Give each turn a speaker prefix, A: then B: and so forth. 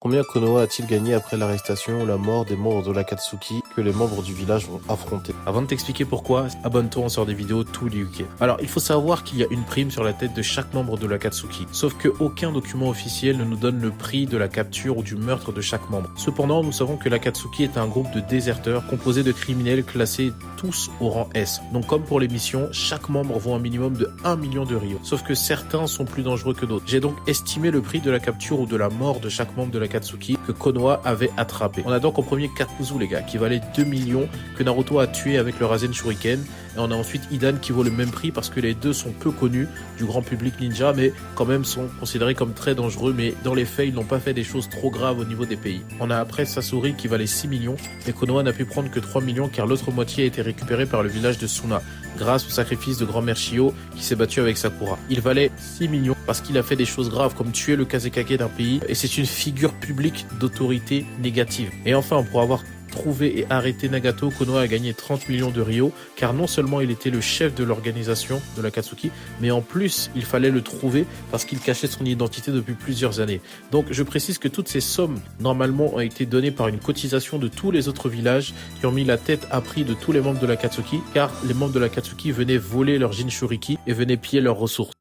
A: Combien Konoha a-t-il gagné après l'arrestation ou la mort des membres de l'Akatsuki que les membres du village vont affronter?
B: Avant de t'expliquer pourquoi, abonne-toi, on sort des vidéos tous les week-ends. Alors, il faut savoir qu'il y a une prime sur la tête de chaque membre de l'Akatsuki. Sauf que aucun document officiel ne nous donne le prix de la capture ou du meurtre de chaque membre. Cependant, nous savons que l'Akatsuki est un groupe de déserteurs composé de criminels classés tous au rang S. Donc, comme pour les missions, chaque membre vaut un minimum de 1 million de Ryo. Sauf que certains sont plus dangereux que d'autres. J'ai donc estimé le prix de la capture ou de la mort de chaque membre de l'Akatsuki que Konoha avait attrapé. On a donc en premier Kakuzu, les gars, qui valait 2 millions, que Naruto a tué avec le Rasen Shuriken. Et on a ensuite Hidan qui vaut le même prix parce que les deux sont peu connus du grand public ninja, mais quand même sont considérés comme très dangereux. Mais dans les faits, ils n'ont pas fait des choses trop graves au niveau des pays. On a après Sasori qui valait 6 millions, mais Konoha n'a pu prendre que 3 millions car l'autre moitié a été récupérée par le village de Suna, grâce au sacrifice de grand-mère Shio qui s'est battu avec Sakura. Il valait 6 millions parce qu'il a fait des choses graves comme tuer le Kazekage d'un pays et c'est une figure publique d'autorité négative. Et enfin, pour avoir trouvé et arrêté Nagato, Konoha a gagné 30 millions de Ryo, car non seulement il était le chef de l'organisation de l'Akatsuki, mais en plus il fallait le trouver parce qu'il cachait son identité depuis plusieurs années. Donc je précise que toutes ces sommes normalement ont été données par une cotisation de tous les autres villages qui ont mis la tête à prix de tous les membres de l'Akatsuki, car les membres de l'Akatsuki venaient voler leur Jinchuriki et venaient piller leurs ressources.